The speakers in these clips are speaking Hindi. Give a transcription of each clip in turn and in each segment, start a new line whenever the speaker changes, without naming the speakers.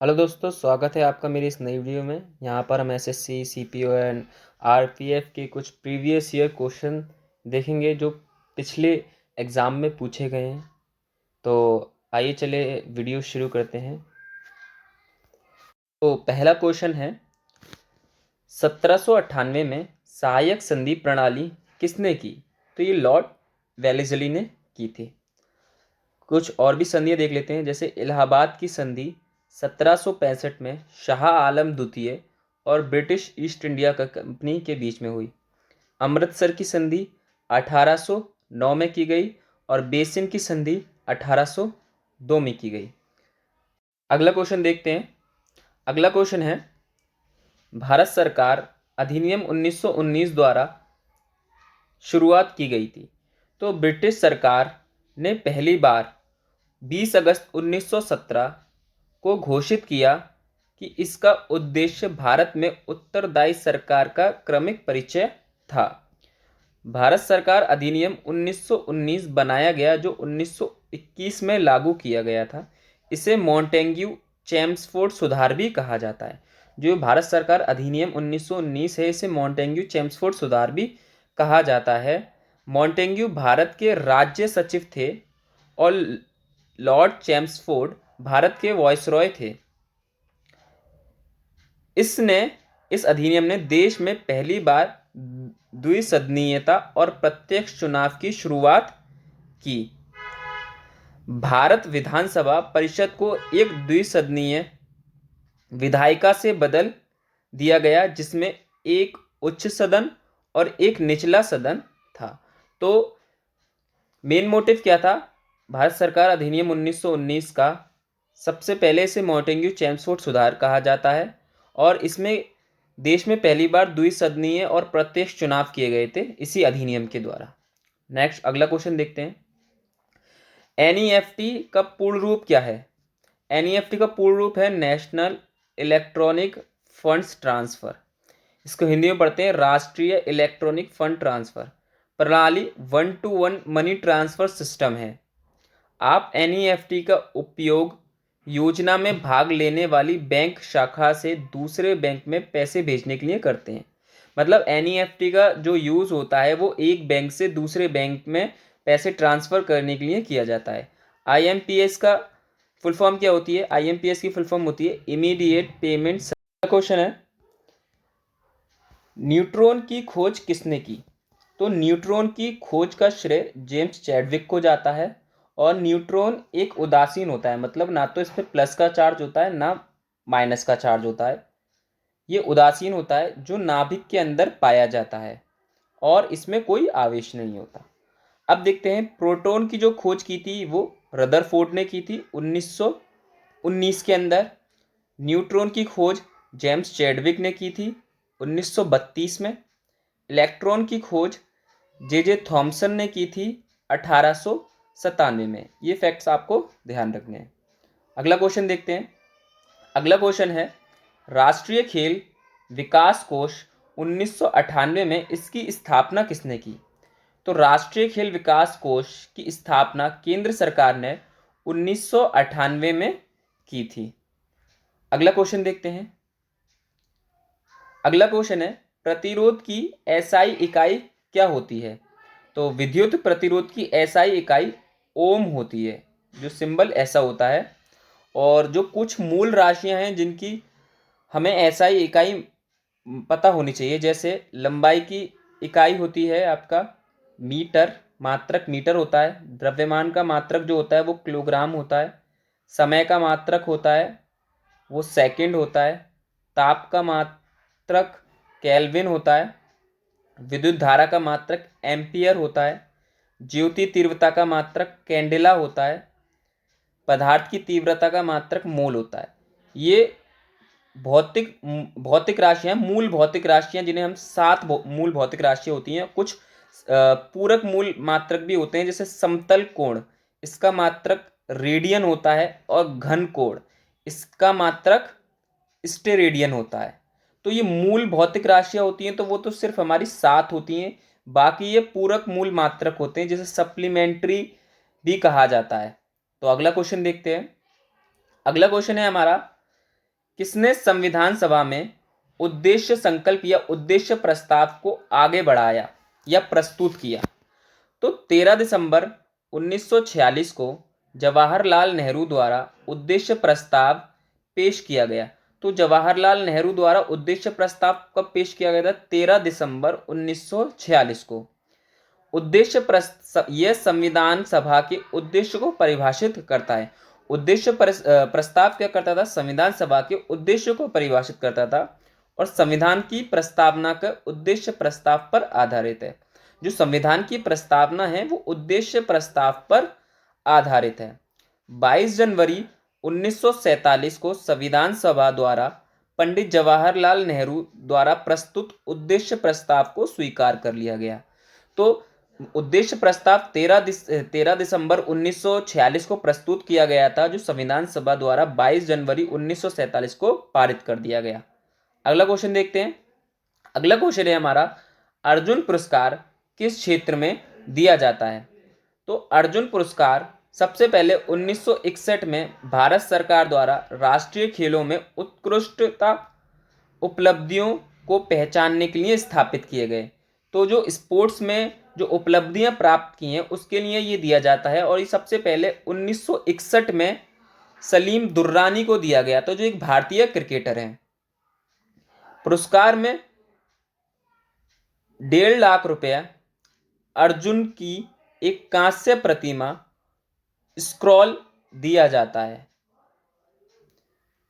हेलो दोस्तों, स्वागत है आपका मेरी इस नई वीडियो में। यहाँ पर हम एसएससी, सीपीओ एंड आरपीएफ के कुछ प्रीवियस ईयर क्वेश्चन देखेंगे जो पिछले एग्ज़ाम में पूछे गए हैं। तो आइए चले वीडियो शुरू करते हैं। तो पहला क्वेश्चन है, 1798 में सहायक संधि प्रणाली किसने की? तो ये लॉर्ड वेलेस्ली ने की थी। कुछ और भी संधियाँ देख लेते हैं, जैसे इलाहाबाद की संधि 1765 में शाह आलम द्वितीय और ब्रिटिश ईस्ट इंडिया कंपनी के बीच में हुई। अमृतसर की संधि 1809 में की गई और बेसिन की संधि 1802 में की गई। अगला क्वेश्चन देखते हैं। अगला क्वेश्चन है, भारत सरकार अधिनियम 1919 द्वारा शुरुआत की गई थी। तो ब्रिटिश सरकार ने पहली बार 20 अगस्त 1917 को घोषित किया कि इसका उद्देश्य भारत में उत्तरदायी सरकार का क्रमिक परिचय था। भारत सरकार अधिनियम 1919 बनाया गया जो 1921 में लागू किया गया था। इसे मॉन्टेग्यू चेम्सफोर्ड सुधार भी कहा जाता है। जो भारत सरकार अधिनियम 1919 है, इसे मॉन्टेग्यू चेम्सफोर्ड सुधार भी कहा जाता है। मॉन्टेग्यू भारत के राज्य सचिव थे और लॉर्ड चेम्सफोर्ड भारत के वायसरॉय थे। इस अधिनियम ने देश में पहली बार द्विसदनीयता और प्रत्यक्ष चुनाव की शुरुआत की। भारत विधानसभा परिषद को एक द्विसदनीय विधायिका से बदल दिया गया, जिसमें एक उच्च सदन और एक निचला सदन था। तो मेन मोटिव क्या था? भारत सरकार अधिनियम 1919 का सबसे पहले इसे मॉन्टेग्यू चेम्सफोर्ड सुधार कहा जाता है और इसमें देश में पहली बार द्विसदनीय और प्रत्यक्ष चुनाव किए गए थे इसी अधिनियम के द्वारा। नेक्स्ट अगला क्वेश्चन देखते हैं। एनईएफटी का पूर्ण रूप क्या है? एनईएफटी का पूर्ण रूप है नेशनल इलेक्ट्रॉनिक फंड्स ट्रांसफर। इसको हिंदी में पढ़ते हैं राष्ट्रीय इलेक्ट्रॉनिक फंड ट्रांसफर प्रणाली। 1-to-1 मनी ट्रांसफर सिस्टम है। आप एनईएफटी का उपयोग योजना में भाग लेने वाली बैंक शाखा से दूसरे बैंक में पैसे भेजने के लिए करते हैं। मतलब एनईएफटी का जो यूज़ होता है वो एक बैंक से दूसरे बैंक में पैसे ट्रांसफ़र करने के लिए किया जाता है। आईएमपीएस का फुल फॉर्म क्या होती है? आईएमपीएस की फुल फॉर्म होती है इमीडिएट पेमेंट। क्वेश्चन है, न्यूट्रॉन की खोज किसने की? तो न्यूट्रॉन की खोज का श्रेय जेम्स चैडविक को जाता है। और न्यूट्रॉन एक उदासीन होता है, मतलब ना तो इस पर प्लस का चार्ज होता है ना माइनस का चार्ज होता है। ये उदासीन होता है जो नाभिक के अंदर पाया जाता है और इसमें कोई आवेश नहीं होता। अब देखते हैं, प्रोटॉन की जो खोज की थी वो रदरफोर्ड ने की थी 1919 के अंदर। न्यूट्रॉन की खोज जेम्स चैडविक ने की थी 1932 में। इलेक्ट्रॉन की खोज जे थॉमसन ने की थी 1897 में। ये फैक्ट्स आपको ध्यान रखने हैं। अगला क्वेश्चन देखते हैं। अगला क्वेश्चन है, राष्ट्रीय खेल विकास कोष 1998 में इसकी स्थापना किसने की? तो राष्ट्रीय खेल विकास कोष की स्थापना केंद्र सरकार ने 1998 में की थी। अगला क्वेश्चन देखते हैं। अगला क्वेश्चन है, प्रतिरोध की एसआई इकाई क्या होती है? तो विद्युत प्रतिरोध की एसआई इकाई ओम होती है, जो सिंबल ऐसा होता है। और जो कुछ मूल राशियां हैं जिनकी हमें एसआई इकाई पता होनी चाहिए, जैसे लंबाई की इकाई होती है आपका मीटर, मात्रक मीटर होता है। द्रव्यमान का मात्रक जो होता है वो किलोग्राम होता है। समय का मात्रक होता है वो सेकंड होता है। ताप का मात्रक केल्विन होता है। विद्युत धारा का मात्रक एम्पियर होता है। ज्योति तीव्रता का मात्रक कैंडेला होता है। पदार्थ की तीव्रता का मात्रक मोल होता है। ये भौतिक राशियां, मूल भौतिक राशियां, जिन्हें हम 7 मूल भौतिक राशियां होती हैं। कुछ पूरक मूल मात्रक भी होते हैं, जैसे समतल कोण, इसका मात्रक रेडियन होता है। और घन कोण, इसका मात्रक स्टेरेडियन होता है। तो ये मूल भौतिक राशियां होती हैं, तो वो तो सिर्फ हमारी 7 होती हैं। बाकी ये पूरक मूल मात्रक होते हैं, जिसे सप्लीमेंट्री भी कहा जाता है। तो अगला क्वेश्चन देखते हैं। अगला क्वेश्चन है हमारा, किसने संविधान सभा में उद्देश्य संकल्प या उद्देश्य प्रस्ताव को आगे बढ़ाया या प्रस्तुत किया? तो 13 दिसंबर 1946 को जवाहरलाल नेहरू द्वारा उद्देश्य प्रस्ताव पेश किया गया। तो जवाहरलाल नेहरू द्वारा उद्देश्य प्रस्ताव कब पेश किया गया था? 13 दिसंबर 1946 को। उद्देश्य यह संविधान सभा के उद्देश्य को परिभाषित करता है। उद्देश्य प्रस्ताव क्या करता था? संविधान सभा के उद्देश्य को परिभाषित करता था और संविधान की प्रस्तावना का उद्देश्य प्रस्ताव पर आधारित है। जो संविधान की प्रस्तावना है वो उद्देश्य प्रस्ताव पर आधारित है। 22 जनवरी 1947 को संविधान सभा द्वारा पंडित जवाहरलाल नेहरू द्वारा प्रस्तुत उद्देश्य प्रस्ताव को स्वीकार कर लिया गया। तो उद्देश्य प्रस्ताव 13 दिसंबर 1946 को प्रस्तुत किया गया था, जो संविधान सभा द्वारा 22 जनवरी 1947 को पारित कर दिया गया। अगला क्वेश्चन देखते हैं। अगला क्वेश्चन है हमारा, अर्जुन पुरस्कार किस क्षेत्र में दिया जाता है? तो अर्जुन पुरस्कार सबसे पहले 1961 में भारत सरकार द्वारा राष्ट्रीय खेलों में उत्कृष्टता उपलब्धियों को पहचानने के लिए स्थापित किए गए। तो जो स्पोर्ट्स में जो उपलब्धियां प्राप्त की हैं उसके लिए ये दिया जाता है और ये सबसे पहले 1961 में सलीम दुर्रानी को दिया गया, तो जो एक भारतीय क्रिकेटर हैं। पुरस्कार में 1.5 लाख रुपया, अर्जुन की एक कांस्य प्रतिमा, स्क्रॉल दिया जाता है।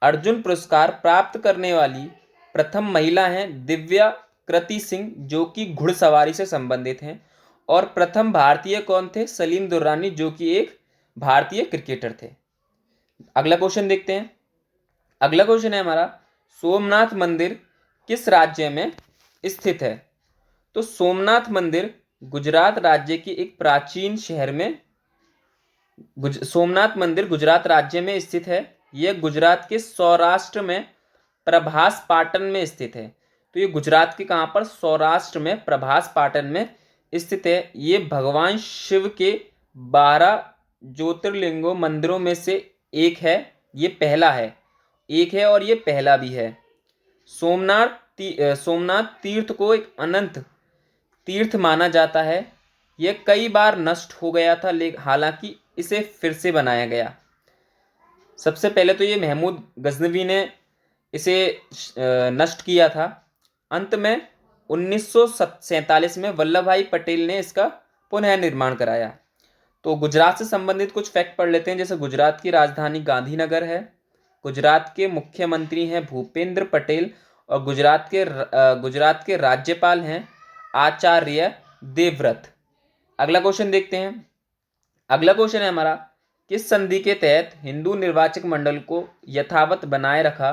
अर्जुन पुरस्कार प्राप्त करने वाली प्रथम महिला हैं दिव्या कृति सिंह, जो कि घुड़सवारी से संबंधित हैं। और प्रथम भारतीय कौन थे? सलीम दुर्रानी, जो कि एक भारतीय क्रिकेटर थे। अगला क्वेश्चन देखते हैं। अगला क्वेश्चन है हमारा, सोमनाथ मंदिर किस राज्य में स्थित है? तो सोमनाथ मंदिर गुजरात राज्य की एक प्राचीन शहर में सोमनाथ मंदिर गुजरात राज्य में स्थित है। यह गुजरात के सौराष्ट्र में प्रभास पाटन में स्थित है। तो ये गुजरात के कहाँ पर? सौराष्ट्र में प्रभास पाटन में स्थित है। ये भगवान शिव के 12 ज्योतिर्लिंगों मंदिरों में से एक है। ये पहला है, एक है और ये पहला भी है। सोमनाथ तीर्थ को एक अनंत तीर्थ माना जाता है। यह कई बार नष्ट हो गया था, लेकिन हालांकि इसे फिर से बनाया गया। सबसे पहले तो ये महमूद गजनवी ने इसे नष्ट किया था। अंत में 1947 में वल्लभ भाई पटेल ने इसका पुनः निर्माण कराया। तो गुजरात से संबंधित कुछ फैक्ट पढ़ लेते हैं। जैसे गुजरात की राजधानी गांधीनगर है, गुजरात के मुख्यमंत्री हैं भूपेंद्र पटेल और गुजरात के राज्यपाल हैं आचार्य देवव्रत। अगला क्वेश्चन देखते हैं। अगला क्वेश्चन है हमारा, किस संधि के तहत हिंदू निर्वाचक मंडल को यथावत बनाए रखा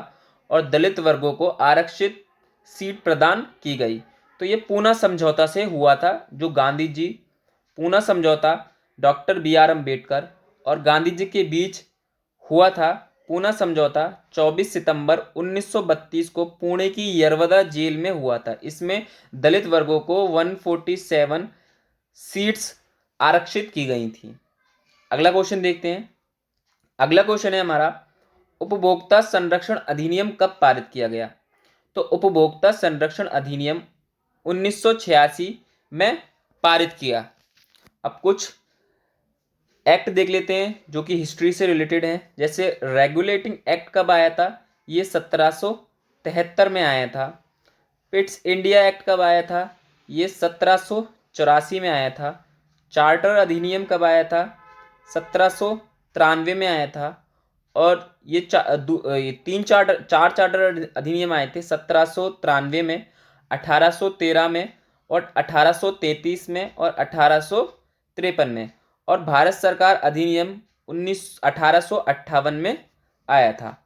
और दलित वर्गों को आरक्षित सीट प्रदान की गई? तो ये पूना समझौता से हुआ था। जो गांधी जी, पूना समझौता डॉक्टर BR अम्बेडकर और गांधी जी के बीच हुआ था। पूना समझौता 24 सितंबर 1932 को पुणे की यरवदा जेल में हुआ था। इसमें दलित वर्गों को 147 सीट्स आरक्षित की गई थी। अगला क्वेश्चन देखते हैं। अगला क्वेश्चन है हमारा, उपभोक्ता संरक्षण अधिनियम कब पारित किया गया? तो उपभोक्ता संरक्षण अधिनियम 1986 में पारित किया। अब कुछ एक्ट देख लेते हैं जो कि हिस्ट्री से रिलेटेड हैं। जैसे रेगुलेटिंग एक्ट कब आया था? ये 1773 में आया था। पिट्स इंडिया एक्ट कब आया था? ये 1784 में आया था। चार्टर अधिनियम कब आया था? 1793 में आया था। और ये चार चार्टर अधिनियम आए थे 1793 में, 1813 में और 1833 में और 1853 में। और भारत सरकार अधिनियम 1858 में आया था।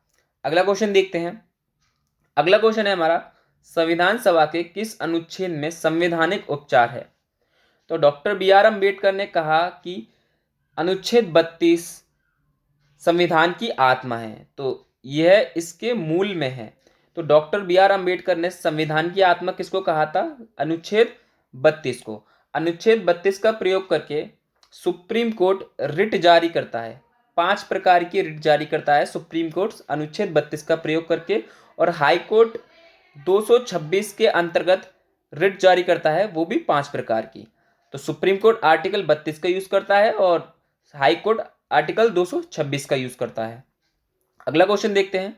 अगला क्वेश्चन देखते हैं। अगला क्वेश्चन है हमारा, संविधान सभा के किस अनुच्छेद में संवैधानिक उपचार है? तो डॉक्टर BR अम्बेडकर ने कहा कि अनुच्छेद 32 संविधान की आत्मा है, तो यह इसके मूल में है। तो डॉक्टर BR अम्बेडकर ने संविधान की आत्मा किसको कहा था? अनुच्छेद 32 को। अनुच्छेद 32 का प्रयोग करके सुप्रीम कोर्ट रिट जारी करता है। 5 प्रकार की रिट जारी करता है सुप्रीम कोर्ट अनुच्छेद 32 का प्रयोग करके, और हाई कोर्ट 226 के अंतर्गत रिट जारी करता है वो भी 5 प्रकार की। तो सुप्रीम कोर्ट आर्टिकल 32 का यूज करता है और हाई कोर्ट आर्टिकल 226 का यूज करता है। अगला क्वेश्चन देखते हैं।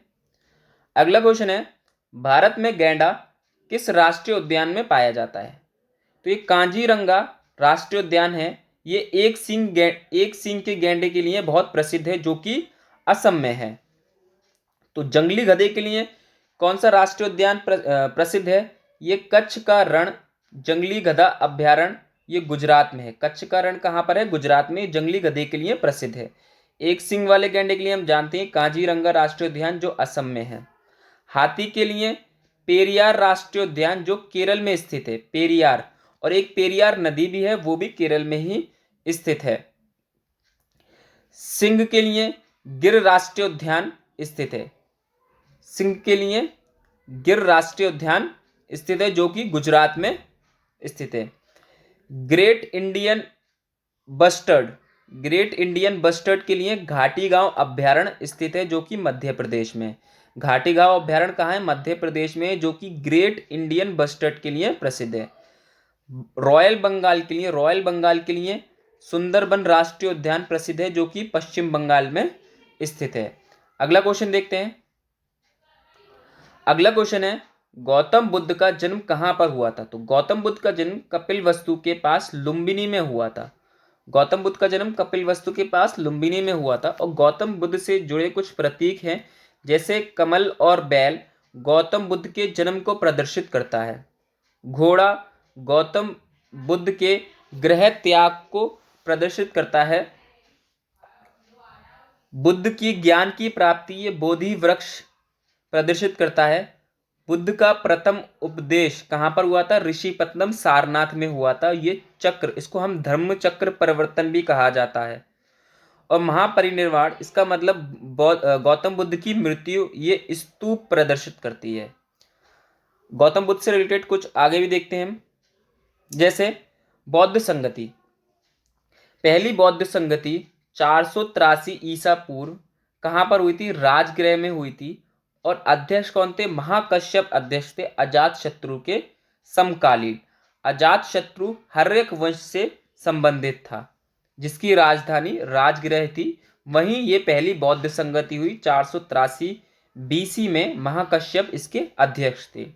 अगला क्वेश्चन है, भारत में गैंडा किस राष्ट्रीय उद्यान में पाया जाता है? तो ये कांजीरंगा राष्ट्रीय उद्यान है। ये एक सींग के गैंडे के लिए बहुत प्रसिद्ध है जो कि असम में है। तो जंगली गधे के लिए कौन सा राष्ट्रीय उद्यान प्रसिद्ध है? ये कच्छ का रण जंगली गधा अभ्यारण्य, ये गुजरात में है। कच्छ का रण कहाँ पर है? गुजरात में। जंगली गधे के लिए प्रसिद्ध है। एक सींग वाले गैंडे के लिए हम जानते हैं कांजीरंगा राष्ट्रीय उद्यान जो असम में है। हाथी के लिए पेरियार राष्ट्रीय उद्यान जो केरल में स्थित है, पेरियार, और एक पेरियार नदी भी है वो भी केरल में ही स्थित है। सिंह के लिए गिर राष्ट्रीय उद्यान स्थित है। सिंह के लिए गिर राष्ट्रीय उद्यान स्थित है जो कि गुजरात में स्थित है। ग्रेट इंडियन बस्टर्ड के लिए घाटी गांव अभ्यारण्य स्थित है जो कि मध्य प्रदेश में। घाटी गांव अभ्यारण्य कहाँ है? मध्य प्रदेश में, जो कि ग्रेट इंडियन बस्टर्ड के लिए प्रसिद्ध है। रॉयल बंगाल के लिए सुंदरबन राष्ट्रीय उद्यान प्रसिद्ध है जो कि पश्चिम बंगाल में स्थित है। अगला क्वेश्चन देखते हैं। अगला क्वेश्चन है, गौतम बुद्ध का जन्म कहां पर हुआ था? तो गौतम बुद्ध का जन्म कपिलवस्तु के पास लुम्बिनी में हुआ था। गौतम बुद्ध का जन्म कपिलवस्तु के पास लुम्बिनी में हुआ था। और गौतम बुद्ध से जुड़े कुछ प्रतीक हैं जैसे कमल और बैल गौतम बुद्ध के जन्म को प्रदर्शित करता है। घोड़ा गौतम बुद्ध के गृह त्याग को प्रदर्शित करता है। बुद्ध की ज्ञान की प्राप्ति ये बोधि वृक्ष प्रदर्शित करता है। बुद्ध का प्रथम उपदेश कहाँ पर हुआ था? ऋषिपत्तनम सारनाथ में हुआ था। ये चक्र, इसको हम धर्म चक्र परिवर्तन भी कहा जाता है। और महापरिनिर्वाण, इसका मतलब गौतम बुद्ध की मृत्यु, ये स्तूप प्रदर्शित करती है। गौतम बुद्ध से रिलेटेड कुछ आगे भी देखते हैं हम, जैसे बौद्ध संगति। पहली बौद्ध संगति 483 ईसा पूर्व कहाँ पर हुई थी? राजगृह में हुई थी। और अध्यक्ष कौन थे? महाकश्यप अध्यक्ष थे, अजातशत्रु के समकालीन। अजातशत्रु हर्यक वंश से संबंधित था जिसकी राजधानी राजगृह थी। वहीं ये पहली बौद्ध संगति हुई 483 बीसी में। महाकश्यप इसके अध्यक्ष थे।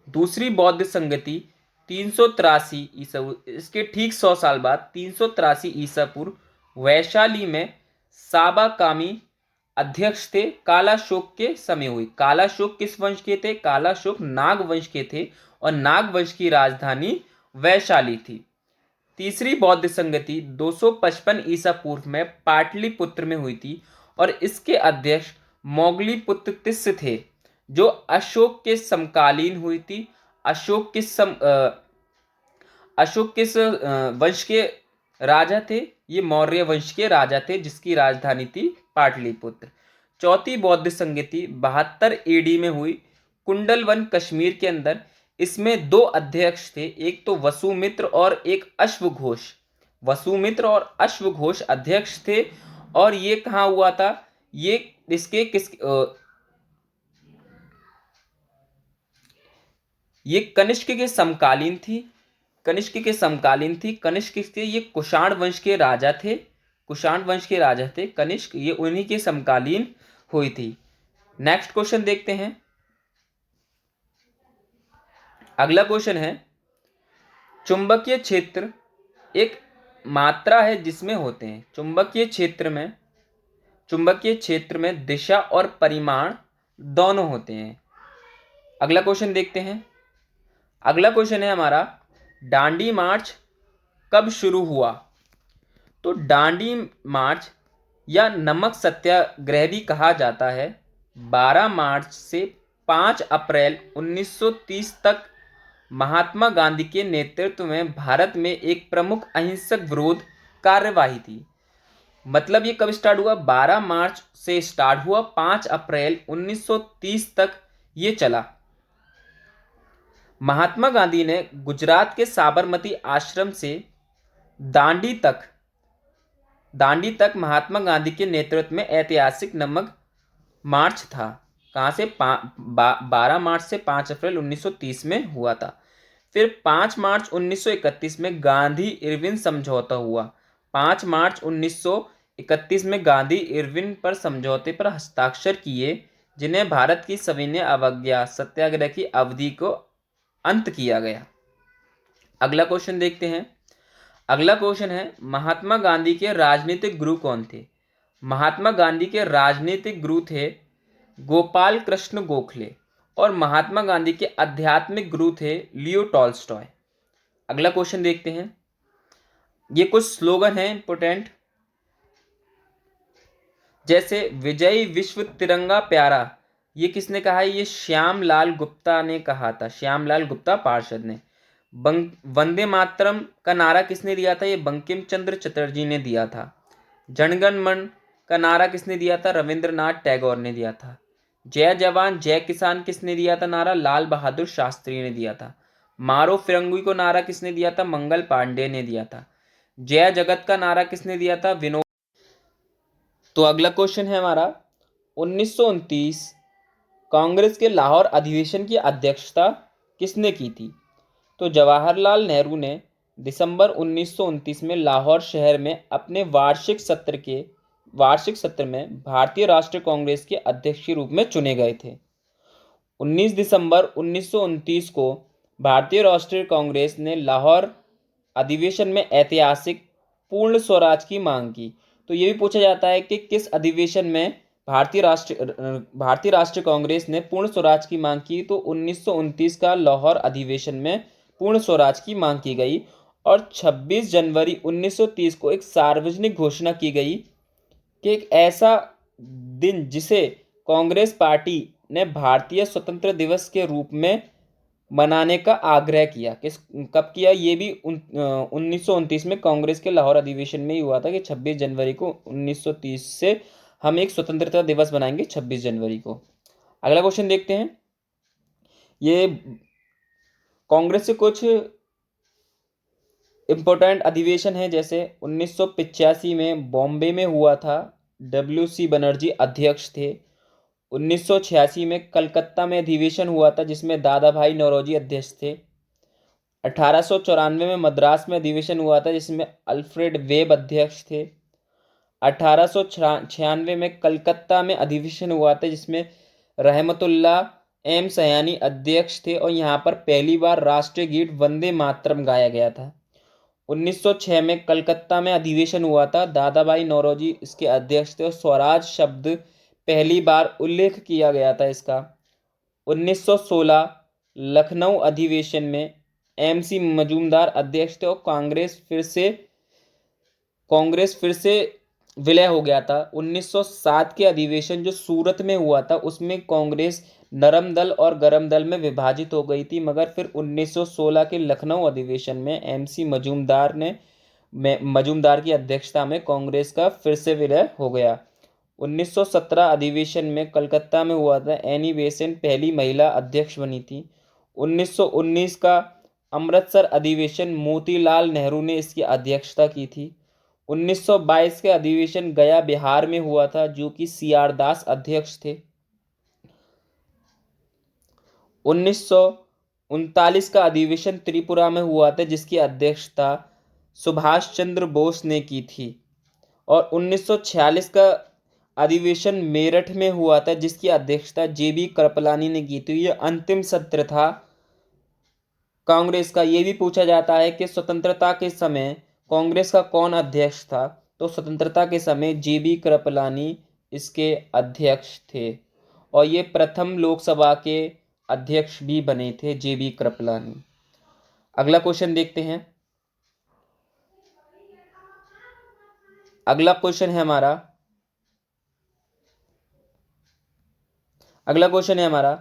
दूसरी बौद्ध संगति 383 ईसा, इसके ठीक 100 साल बाद 383 ईसा पूर्व वैशाली में साबाकामी अध्यक्ष थे, कालाशोक के समय हुई। कालाशोक किस वंश के थे? कालाशोक नाग वंश के थे और नाग वंश की राजधानी वैशाली थी। तीसरी बौद्ध संगति 255 ईसा पूर्व में पाटलिपुत्र में हुई थी और इसके अध्यक्ष मोगलीपुत्र तिस्य थे जो अशोक के समकालीन हुई थी। अशोक किस वंश के राजा थे? ये मौर्य वंश के राजा थे जिसकी राजधानी थी पाटलिपुत्र। चौथी बौद्ध संगति 72 एडी में हुई कुंडलवन कश्मीर के अंदर। इसमें 2 अध्यक्ष थे, एक तो वसुमित्र और एक अश्वघोष। वसुमित्र और अश्वघोष अध्यक्ष थे। और ये कहाँ हुआ था? ये ये कनिष्क के समकालीन थी। कनिष्क के ये कुषाण वंश के राजा थे। कनिष्क ये उन्हीं के समकालीन हुई थी। नेक्स्ट क्वेश्चन देखते हैं। अगला क्वेश्चन है, चुंबकीय क्षेत्र एक मात्रा है जिसमें होते हैं। चुंबकीय क्षेत्र में दिशा और परिमाण दोनों होते हैं। अगला क्वेश्चन देखते हैं। अगला क्वेश्चन है हमारा, दांडी मार्च कब शुरू हुआ? तो दांडी मार्च या नमक सत्याग्रह भी कहा जाता है 12 मार्च से 5 अप्रैल 1930 तक महात्मा गांधी के नेतृत्व में भारत में एक प्रमुख अहिंसक विरोध कार्यवाही थी। मतलब ये कब स्टार्ट हुआ? 12 मार्च से स्टार्ट हुआ, 5 अप्रैल 1930 तक ये चला। महात्मा गांधी ने गुजरात के साबरमती आश्रम से दांडी तक दांडी तक महात्मा गांधी के नेतृत्व में ऐतिहासिक नमक मार्च था। कहाँ से? 12 मार्च से 5 अप्रैल 1930 में हुआ था। फिर 5 मार्च 1931 में गांधी इरविन समझौता हुआ। 5 मार्च 1931 में गांधी इरविन पर समझौते पर हस्ताक्षर किए, जिन्हें भारत की सविनय अवज्ञा सत्याग्रह की अवधि को अंत किया गया। अगला क्वेश्चन देखते हैं। अगला क्वेश्चन है, महात्मा गांधी के राजनीतिक गुरु कौन थे? महात्मा गांधी के राजनीतिक गुरु थे गोपाल कृष्ण गोखले, और महात्मा गांधी के आध्यात्मिक गुरु थे लियो टॉल्स्टॉय। अगला क्वेश्चन देखते हैं। ये कुछ स्लोगन हैं इंपोर्टेंट, जैसे विजयी विश्व तिरंगा प्यारा, ये किसने कहा है? ये श्याम लाल गुप्ता ने कहा था, श्याम लाल गुप्ता पार्षद ने। वंदे मातरम का नारा किसने दिया था? ये बंकिम चंद्र चटर्जी ने दिया था। जनगण मन का नारा किसने दिया था? रविंद्रनाथ टैगोर ने दिया था। जय जवान जय किसान किसने दिया था नारा? लाल बहादुर शास्त्री ने दिया था। मारो फिरंगी को नारा किसने दिया था? मंगल पांडे ने दिया था। जय जगत का नारा किसने दिया था? विनोद। तो अगला क्वेश्चन है हमारा, 1929 कांग्रेस के लाहौर अधिवेशन की अध्यक्षता किसने की थी? तो जवाहरलाल नेहरू ने दिसंबर 1929 में लाहौर शहर में अपने वार्षिक सत्र में भारतीय राष्ट्रीय कांग्रेस के अध्यक्ष के रूप में चुने गए थे। 19 दिसंबर 1929 को भारतीय राष्ट्रीय कांग्रेस ने लाहौर अधिवेशन में ऐतिहासिक पूर्ण स्वराज की मांग की। तो ये भी पूछा जाता है कि किस अधिवेशन में भारतीय राष्ट्रीय कांग्रेस ने पूर्ण स्वराज की मांग की? तो 1929 का लाहौर अधिवेशन में पूर्ण स्वराज की मांग की गई, और 26 जनवरी 1930 को एक सार्वजनिक घोषणा की गई कि एक ऐसा दिन जिसे कांग्रेस पार्टी ने भारतीय स्वतंत्र दिवस के रूप में मनाने का आग्रह किया। कब किया? ये भी 1929 में कांग्रेस के लाहौर अधिवेशन में ही हुआ था कि 26 जनवरी को 1930 से हम एक स्वतंत्रता दिवस बनाएंगे 26 जनवरी को। अगला क्वेश्चन देखते हैं। ये कांग्रेस से कुछ इम्पोर्टेंट अधिवेशन है, जैसे 1985 में बॉम्बे में हुआ था, WC बनर्जी अध्यक्ष थे। 1986 में कलकत्ता में अधिवेशन हुआ था, जिसमें दादा भाई नौरोजी अध्यक्ष थे। 1894 में मद्रास में अधिवेशन हुआ था, जिसमें अल्फ्रेड वेब अध्यक्ष थे। 1896 में कलकत्ता में अधिवेशन हुआ था, जिसमें रहमतुल्लाह एम सयानी अध्यक्ष थे, और यहाँ पर पहली बार राष्ट्रीय गीत वंदे मातरम गाया गया था। 1906 में कलकत्ता में अधिवेशन हुआ था, दादा भाई नौरोजी इसके अध्यक्ष थे, और स्वराज शब्द पहली बार उल्लेख किया गया था इसका। 1916 लखनऊ अधिवेशन में MC मजूमदार अध्यक्ष थे, और कांग्रेस फिर से विलय हो गया था। 1907 के अधिवेशन जो सूरत में हुआ था, उसमें कांग्रेस नरम दल और गरम दल में विभाजित हो गई थी, मगर फिर 1916 के लखनऊ अधिवेशन में MC मजूमदार की अध्यक्षता में कांग्रेस का फिर से विलय हो गया। 1917 अधिवेशन में कलकत्ता में हुआ था, एनी बेसेंट पहली महिला अध्यक्ष बनी थी। 1919 का अमृतसर अधिवेशन मोतीलाल नेहरू ने इसकी अध्यक्षता की थी। 1922 के अधिवेशन गया बिहार में हुआ था, जो कि CR दास अध्यक्ष थे। 1939 का अधिवेशन त्रिपुरा में हुआ था, जिसकी अध्यक्षता सुभाष चंद्र बोस ने की थी। और 1946 का अधिवेशन मेरठ में हुआ था, जिसकी अध्यक्षता JB कृपलानी ने की थी। यह अंतिम सत्र था कांग्रेस का। ये भी पूछा जाता है कि स्वतंत्रता के समय कांग्रेस का कौन अध्यक्ष था? तो स्वतंत्रता के समय JB कृपलानी इसके अध्यक्ष थे, और ये प्रथम लोकसभा के अध्यक्ष भी बने थे, JB कृपलानी। अगला क्वेश्चन देखते हैं। अगला क्वेश्चन है हमारा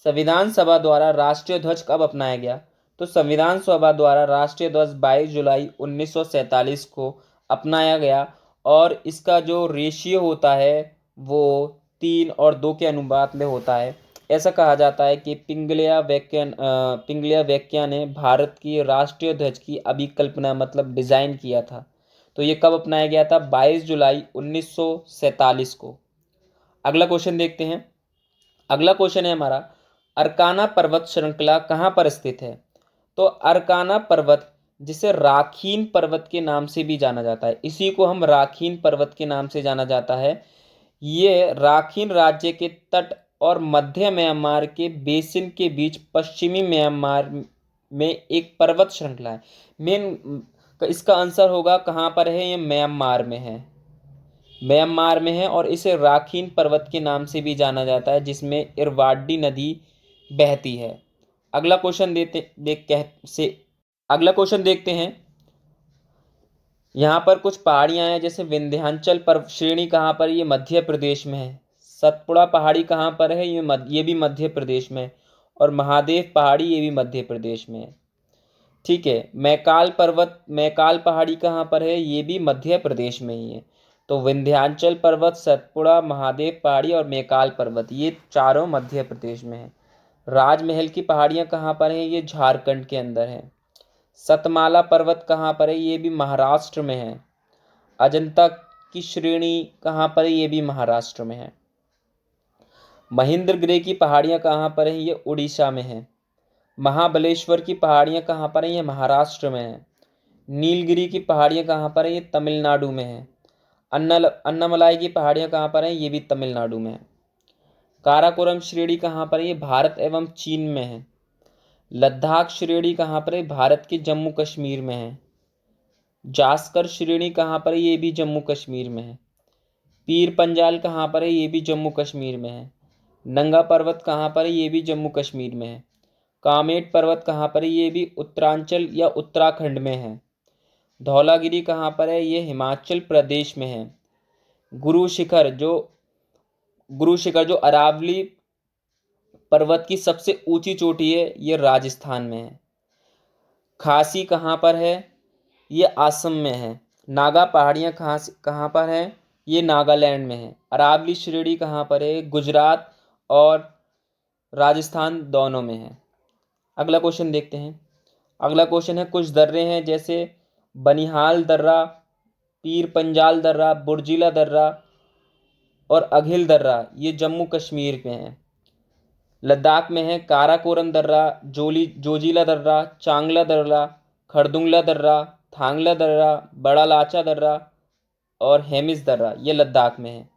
संविधान सभा द्वारा राष्ट्रीय ध्वज कब अपनाया गया? तो संविधान सभा द्वारा राष्ट्रीय ध्वज 22 जुलाई 1947 को अपनाया गया, और इसका जो रेशियो होता है वो 3 और 2 के अनुपात में होता है। ऐसा कहा जाता है कि पिंगलिया वैक्या ने भारत की राष्ट्रीय ध्वज की अभिकल्पना मतलब डिजाइन किया था। तो ये कब अपनाया गया था? 22 जुलाई 1947 को। अगला क्वेश्चन देखते हैं। अगला क्वेश्चन है हमारा, अरकाना पर्वत श्रृंखला कहाँ पर स्थित है? तो अरकाना पर्वत, जिसे राखीन पर्वत के नाम से भी जाना जाता है, इसी को हम राखीन पर्वत के नाम से जाना जाता है। ये राखीन राज्य के तट और मध्य म्यांमार के बेसिन के बीच पश्चिमी म्यांमार में एक पर्वत श्रृंखला है। मेन इसका आंसर होगा कहाँ पर है? ये म्यांमार में है, म्यांमार में है, और इसे राखीन पर्वत के नाम से भी जाना जाता है, जिसमें इरवाडी नदी बहती है। अगला क्वेश्चन अगला क्वेश्चन देखते हैं। यहाँ पर कुछ पहाड़ियाँ हैं, जैसे विंध्याचल पर्वत श्रेणी कहाँ पर? ये मध्य प्रदेश में है। सतपुड़ा पहाड़ी कहाँ पर है? ये भी मध्य प्रदेश में है। और महादेव पहाड़ी, ये भी मध्य प्रदेश में है। ठीक है। मैकाल पहाड़ी कहाँ पर है? ये भी मध्य प्रदेश में ही है। तो विंध्याचल पर्वत, सतपुड़ा, महादेव पहाड़ी और मैकाल पर्वत, ये चारों मध्य प्रदेश में है। राजमहल की पहाड़ियाँ कहाँ पर हैं? ये झारखंड के अंदर है। सतमाला पर्वत कहाँ पर है? ये भी महाराष्ट्र में है। अजंता की श्रेणी कहाँ पर है? ये भी महाराष्ट्र में है। महेंद्रगिरी की पहाड़ियाँ कहाँ पर हैं? ये उड़ीसा में है। महाबलेश्वर की पहाड़ियाँ कहाँ पर हैं? ये महाराष्ट्र में है। नीलगिरी की पहाड़ियाँ कहाँ पर हैं? ये तमिलनाडु में है। अन्नामलाई की पहाड़ियाँ कहाँ पर हैं? ये भी तमिलनाडु में है। काराकोरम श्रेणी कहाँ पर है? ये भारत एवं चीन में है। लद्दाख श्रेणी कहाँ पर है? भारत के जम्मू कश्मीर में है। जास्कर श्रेणी कहाँ पर है? ये भी जम्मू कश्मीर में है। पीर पंजाल कहाँ पर है? ये भी जम्मू कश्मीर में है। नंगा पर्वत कहाँ पर है? ये भी जम्मू कश्मीर में है। कामेट पर्वत कहाँ पर है? ये भी उत्तरांचल या उत्तराखंड में है। धौलागिरी कहाँ पर है? ये हिमाचल प्रदेश में है। गुरु शिखर जो अरावली पर्वत की सबसे ऊंची चोटी है, ये राजस्थान में है। खासी कहाँ पर है? ये असम में है। नागा पहाड़ियाँ कहाँ पर है? ये नागालैंड में है। अरावली श्रेणी कहाँ पर है? गुजरात और राजस्थान दोनों में है। अगला क्वेश्चन देखते हैं। अगला क्वेश्चन है, कुछ दर्रे हैं जैसे बनिहाल दर्रा, पीर पंजाल दर्रा, बुर्जिला दर्रा और अघिल दर्रा, ये जम्मू कश्मीर में है। लद्दाख में है काराकोरम दर्रा, जोजिला दर्रा, चांगला दर्रा, खरदुंगला दर्रा, थांगला दर्रा, बड़ा लाचा दर्रा और हेमिस दर्रा, ये लद्दाख में है।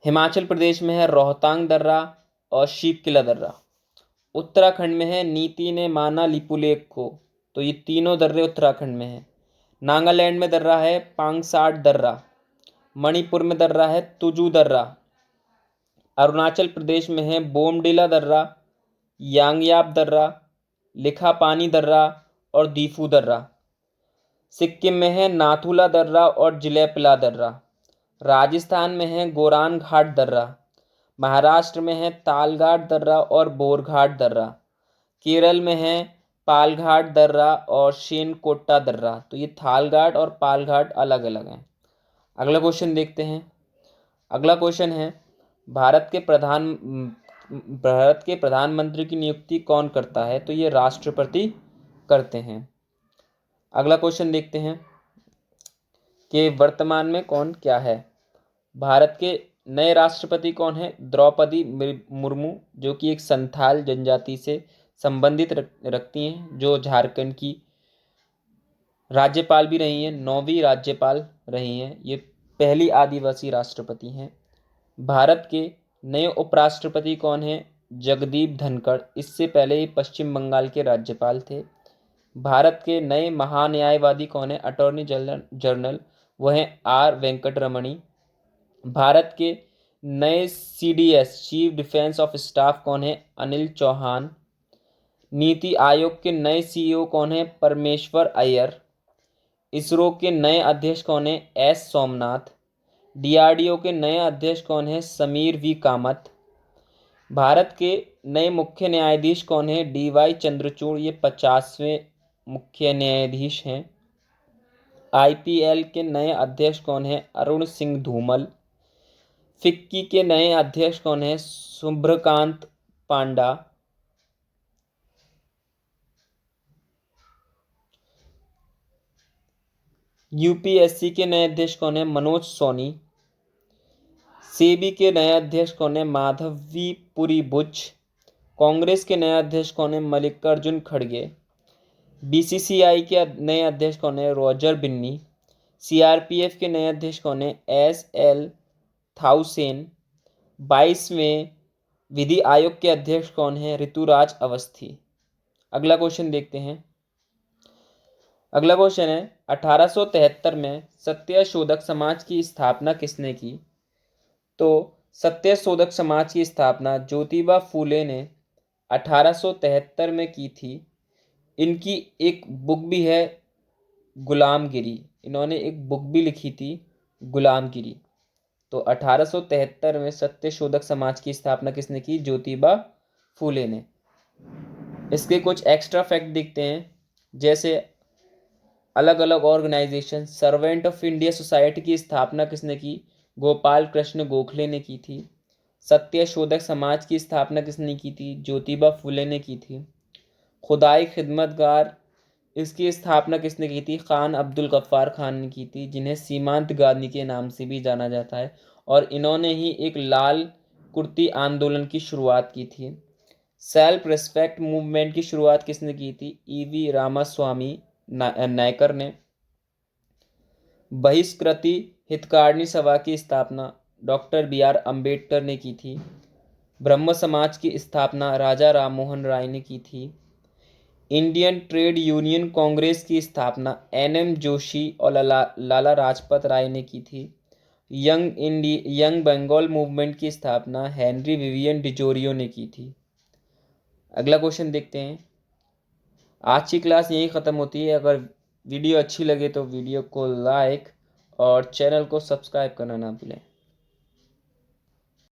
हिमाचल प्रदेश में है रोहतांग दर्रा और शीप किला दर्रा। उत्तराखंड में है नीति ने माना लिपुलेख को, तो ये तीनों दर्रे उत्तराखंड में है। नागालैंड में दर्रा है पांगसाट दर्रा। मणिपुर में दर्रा है तुजू दर्रा। अरुणाचल प्रदेश में है बोमडिला दर्रा, यांगयाप दर्रा, लिखापानी दर्रा और दीफू दर्रा। सिक्किम में है नाथुला दर्रा और जिलेपला दर्रा। राजस्थान में है गोरान घाट दर्रा। महाराष्ट्र में है तालघाट दर्रा और बोरघाट दर्रा। केरल में है पालघाट दर्रा और शेनकोट्टा दर्रा। तो ये थालघाट और पालघाट अलग अलग हैं। अगला क्वेश्चन देखते हैं। अगला क्वेश्चन है, भारत के प्रधानमंत्री की नियुक्ति कौन करता है? तो ये राष्ट्रपति करते हैं। अगला क्वेश्चन देखते हैं कि वर्तमान में कौन क्या है। भारत के नए राष्ट्रपति कौन है? द्रौपदी मुर्मू, जो कि एक संथाल जनजाति से संबंधित रखती हैं, जो झारखंड की राज्यपाल भी रही हैं, 9वीं राज्यपाल रही हैं। ये पहली आदिवासी राष्ट्रपति हैं। भारत के नए उपराष्ट्रपति कौन हैं? जगदीप धनखड़, इससे पहले ये पश्चिम बंगाल के राज्यपाल थे। भारत के नए महान्यायवादी कौन है? अटॉर्नी जनरल, वह हैं आर वेंकटरमणी। भारत के नए CDS chief defence of staff कौन है? अनिल चौहान। नीति आयोग के नए CEO कौन है? परमेश्वर अय्यर। इसरो के नए अध्यक्ष कौन है? S सोमनाथ। DRDO के नए अध्यक्ष कौन है? समीर V कामत। भारत के नए मुख्य न्यायाधीश कौन है? DY चंद्रचूड़, ये 50वें मुख्य न्यायाधीश हैं। IPL के नए अध्यक्ष कौन है? अरुण सिंह धूमल। फिक्की के नए अध्यक्ष कौन है? शुभ्रकांत पांडा। यूपीएससी के नए अध्यक्ष कौन है? मनोज सोनी। सेबी के नए अध्यक्ष कौन है? माधवीपुरी बुच। कांग्रेस के नए अध्यक्ष कौन है? मल्लिकार्जुन खड़गे। बीसीसीआई के नए अध्यक्ष कौन है? रॉजर बिन्नी। सीआरपीएफ के नए अध्यक्ष कौन है? एस.एल. थाउसेन। 22वें विधि आयोग के अध्यक्ष कौन है? ऋतुराज अवस्थी। अगला क्वेश्चन देखते हैं। अगला क्वेश्चन है 1873 में सत्यशोधक समाज की स्थापना किसने की? तो सत्यशोधक समाज की स्थापना ज्योतिबा फूले ने 1873 में की थी। इनकी एक बुक भी है गुलामगिरी। इन्होंने एक बुक भी लिखी थी गुलामगिरी। तो 1873 में सत्यशोधक समाज की स्थापना किसने की? ज्योतिबा फूले ने। इसके कुछ एक्स्ट्रा फैक्ट दिखते हैं, जैसे अलग अलग organisation. Servant of India society की स्थापना किसने की? गोपाल कृष्ण गोखले ने की थी। सत्यशोधक समाज की स्थापना किसने की थी? ज्योतिबा फूले ने की थी। खुदाई खिदमतगार, इसकी स्थापना किसने की थी? खान अब्दुल गफ्फार खान ने की थी, जिन्हें सीमांत गांधी के नाम से भी जाना जाता है, और इन्होंने ही एक लाल कुर्ती आंदोलन की शुरुआत की थी। सेल्फ रिस्पेक्ट मूवमेंट की शुरुआत किसने की थी? ईवी रामास्वामी नायकर ने। बहिष्कृति हितकारिणी सभा की स्थापना डॉक्टर बी.आर. अम्बेडकर ने की थी। ब्रह्म समाज की स्थापना राजा राममोहन राय ने की थी। इंडियन ट्रेड यूनियन कांग्रेस की स्थापना एन.एम. जोशी और लाला लाजपत राय ने की थी। यंग बंगाल मूवमेंट की स्थापना हेनरी विवियन डिजोरियो ने की थी। अगला क्वेश्चन देखते हैं। आज की क्लास यहीं ख़त्म होती है। अगर वीडियो अच्छी लगे तो वीडियो को लाइक और चैनल को सब्सक्राइब करना ना भूलें।